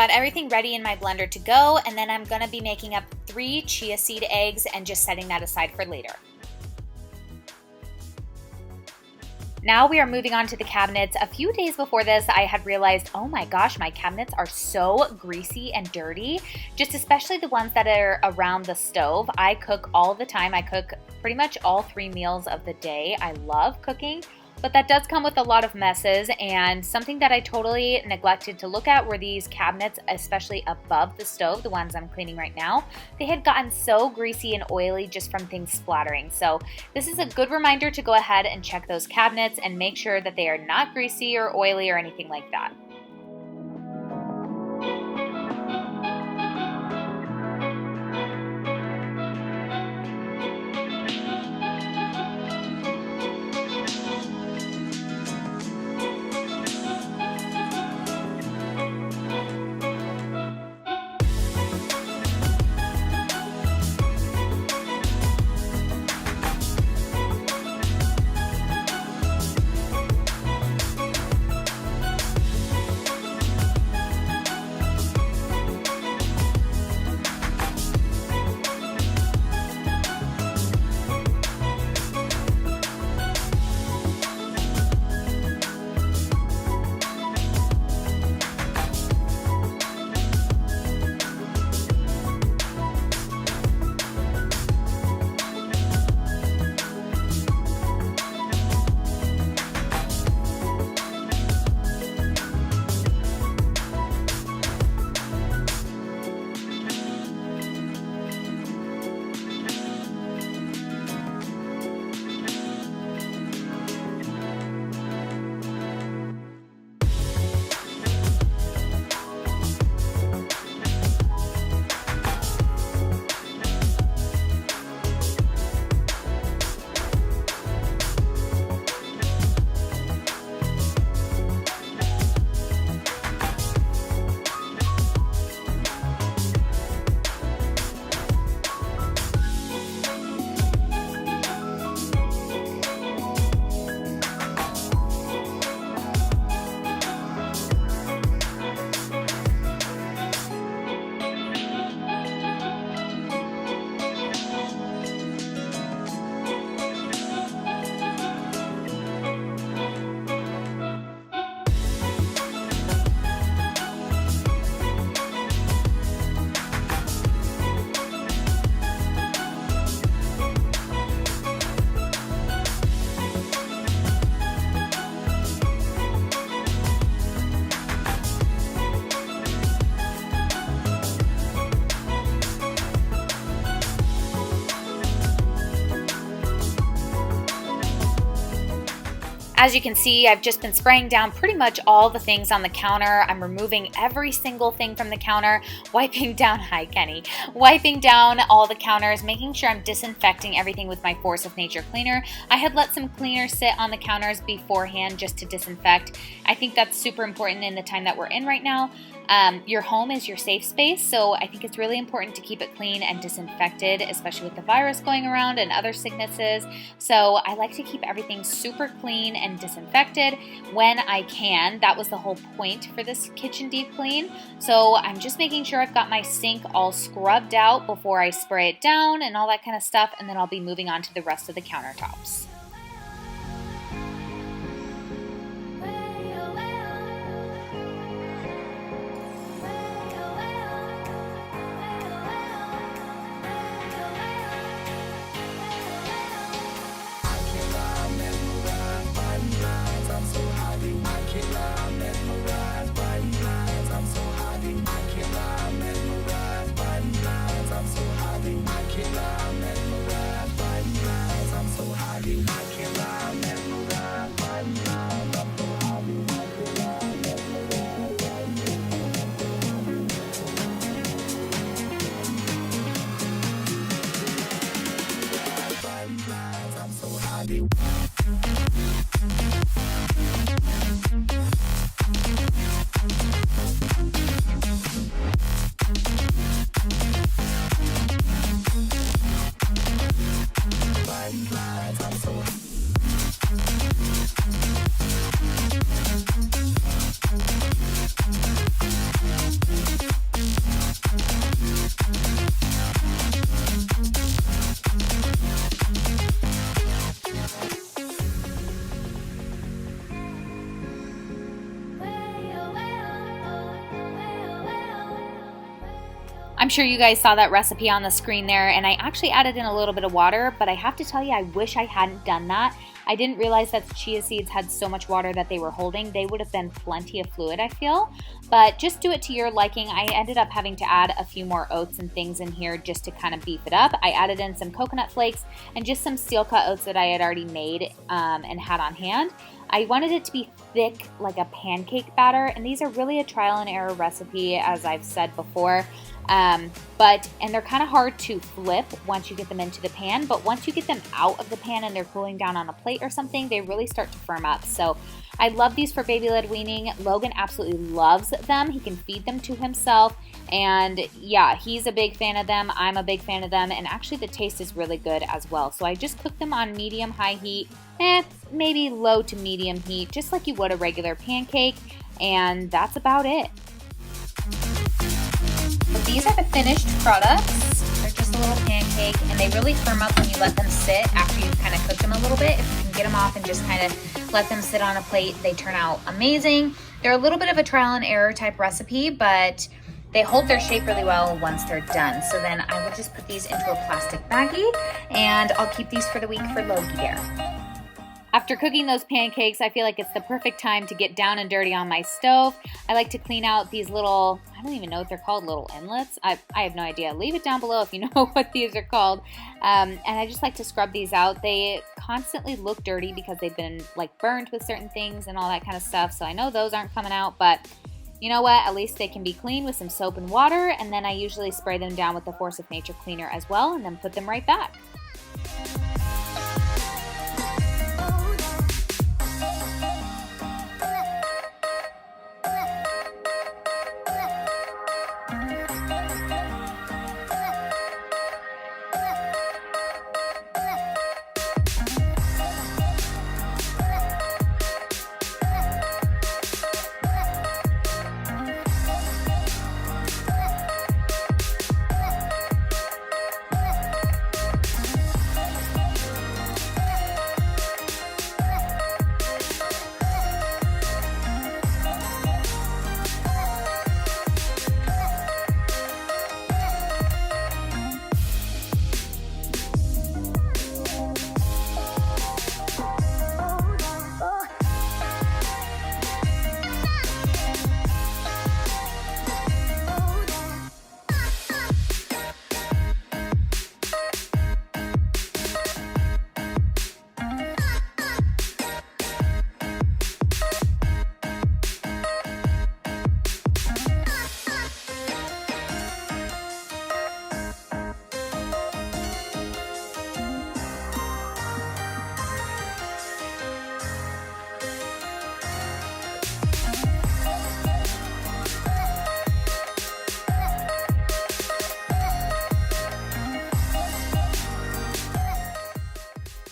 got everything ready in my blender to go, and then I'm gonna be making up 3 chia seed eggs and just setting that aside for later. Now we are moving on to the cabinets. A few days before this, I had realized, oh my gosh, my cabinets are so greasy and dirty, just especially the ones that are around the stove. I cook all the time. I cook pretty much all 3 meals of the day. I love cooking, but that does come with a lot of messes, and something that I totally neglected to look at were these cabinets, especially above the stove, the ones I'm cleaning right now. They had gotten so greasy and oily just from things splattering. So this is a good reminder to go ahead and check those cabinets and make sure that they are not greasy or oily or anything like that. As you can see, I've just been spraying down pretty much all the things on the counter. I'm removing every single thing from the counter, wiping down, hi Kenny, wiping down all the counters, making sure I'm disinfecting everything with my Force of Nature cleaner. I had let some cleaner sit on the counters beforehand just to disinfect. I think that's super important in the time that we're in right now. Your home is your safe space, so I think it's really important to keep it clean and disinfected, especially with the virus going around and other sicknesses. So I like to keep everything super clean and disinfected when I can. That was the whole point for this kitchen deep clean. So I'm just making sure I've got my sink all scrubbed out before I spray it down and all that kind of stuff, and then I'll be moving on to the rest of the countertops. sure you guys saw that recipe on the screen there, and I actually added in a little bit of water, but I have to tell you, I wish I hadn't done that. I didn't realize that the chia seeds had so much water that they were holding. They would have been plenty of fluid, I feel, but just do it to your liking. I ended up having to add a few more oats and things in here just to kind of beef it up. I added in some coconut flakes and just some steel cut oats that I had already made and had on hand. I wanted it to be thick like a pancake batter, and these are really a trial and error recipe, as I've said before. And they're kind of hard to flip once you get them into the pan, but once you get them out of the pan and they're cooling down on a plate or something, they really start to firm up. So I love these for baby-led weaning. Logan absolutely loves them. He can feed them to himself, and yeah, he's a big fan of them. I'm a big fan of them, and actually the taste is really good as well. So I just cook them on medium-high heat, maybe low to medium heat, just like you would a regular pancake, and that's about it. These are the finished products. They're just a little pancake, and they really firm up when you let them sit after you've kind of cooked them a little bit. If you can get them off and just kind of let them sit on a plate, they turn out amazing. They're a little bit of a trial and error type recipe, but they hold their shape really well once they're done. So then I will just put these into a plastic baggie, and I'll keep these for the week for Logie here. After cooking those pancakes, I feel like it's the perfect time to get down and dirty on my stove. I like to clean out these little, I don't even know what they're called, little inlets. I have no idea. Leave it down below if you know what these are called. And I just like to scrub these out. They constantly look dirty because they've been like burned with certain things and all that kind of stuff. So I know those aren't coming out, but you know what? At least they can be cleaned with some soap and water. And then I usually spray them down with the Force of Nature cleaner as well, and then put them right back.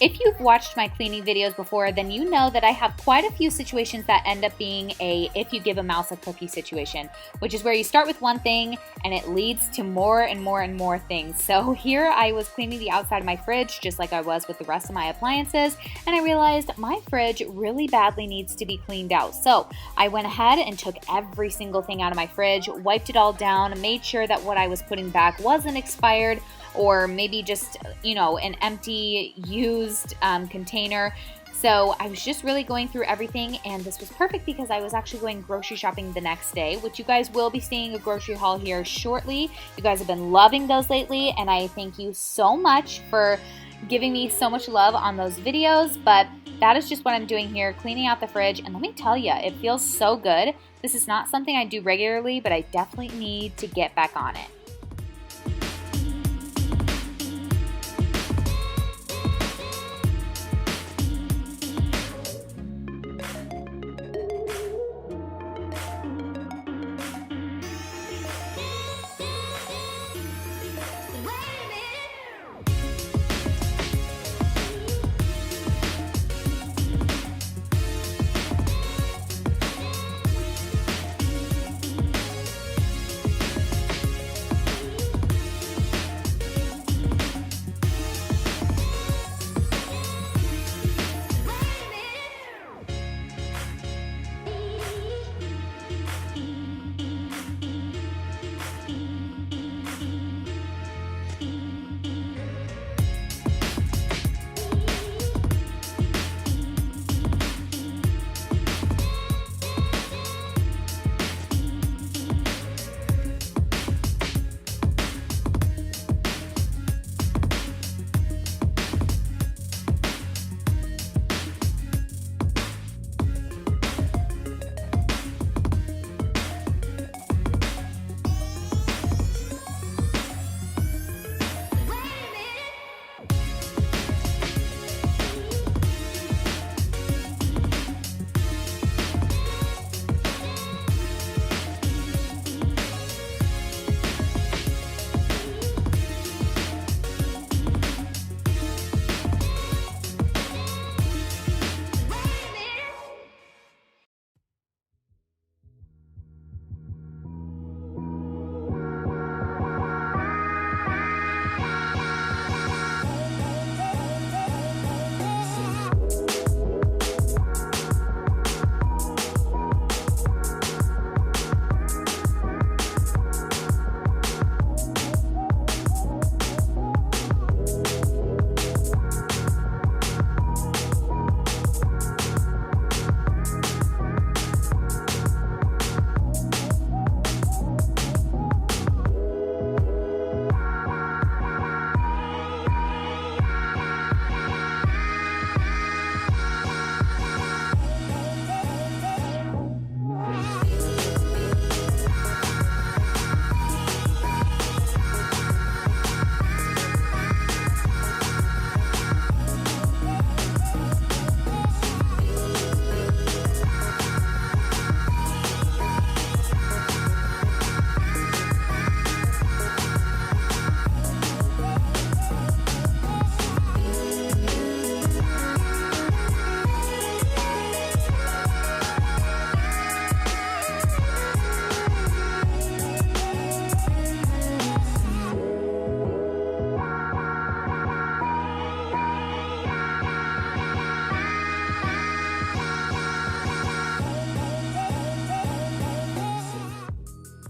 If you've watched my cleaning videos before, then you know that I have quite a few situations that end up being a if you give a mouse a cookie situation, which is where you start with one thing and it leads to more and more and more things. So here I was cleaning the outside of my fridge just like I was with the rest of my appliances, and I realized my fridge really badly needs to be cleaned out. So I went ahead and took every single thing out of my fridge, wiped it all down, made sure that what I was putting back wasn't expired, or maybe just, you know, an empty used container. So I was just really going through everything, and this was perfect because I was actually going grocery shopping the next day, which you guys will be seeing a grocery haul here shortly. You guys have been loving those lately, and I thank you so much for giving me so much love on those videos. But that is just what I'm doing here, cleaning out the fridge, and let me tell you, it feels so good. This is not something I do regularly, but I definitely need to get back on it.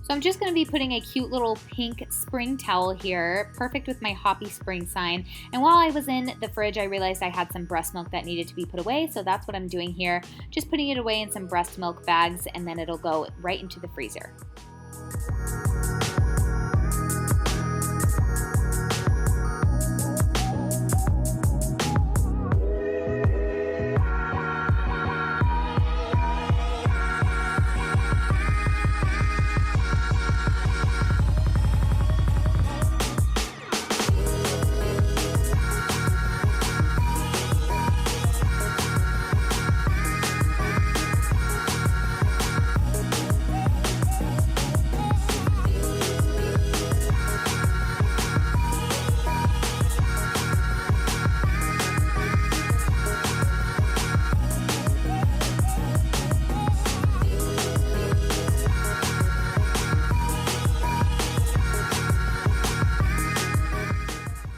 So I'm just going to be putting a cute little pink spring towel here, perfect with my Hoppy Spring sign. And while I was in the fridge, I realized I had some breast milk that needed to be put away, so that's what I'm doing here. Just putting it away in some breast milk bags, and then it'll go right into the freezer.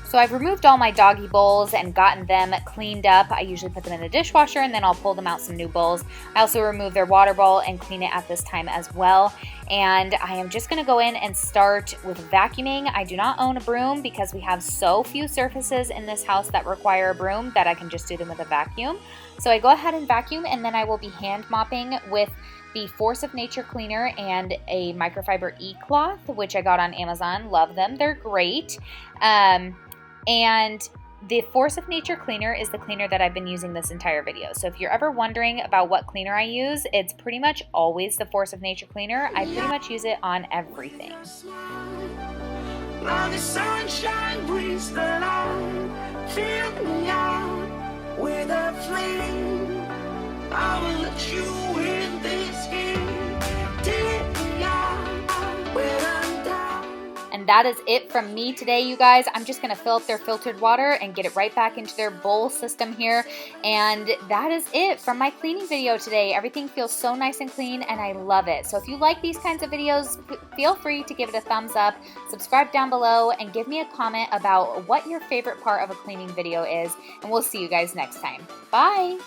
So I've removed all my doggy bowls and gotten them cleaned up. I usually put them in the dishwasher and then I'll pull them out some new bowls. I also remove their water bowl and clean it at this time as well. And I am just gonna go in and start with vacuuming. I do not own a broom because we have so few surfaces in this house that require a broom that I can just do them with a vacuum. So I go ahead and vacuum, and then I will be hand mopping with the Force of Nature cleaner and a microfiber e-cloth, which I got on Amazon. Love them, they're great. And the Force of Nature cleaner is the cleaner that I've been using this entire video. So if you're ever wondering about what cleaner I use, it's pretty much always the Force of Nature cleaner. I pretty much use it on everything. Now the sunshine brings the light, fill me out with a flame. I will let you in this game, take me out with a. And that is it from me today, you guys. I'm just going to fill up their filtered water and get it right back into their bowl system here. And that is it from my cleaning video today. Everything feels so nice and clean, and I love it. So if you like these kinds of videos, feel free to give it a thumbs up, subscribe down below, and give me a comment about what your favorite part of a cleaning video is. And we'll see you guys next time. Bye!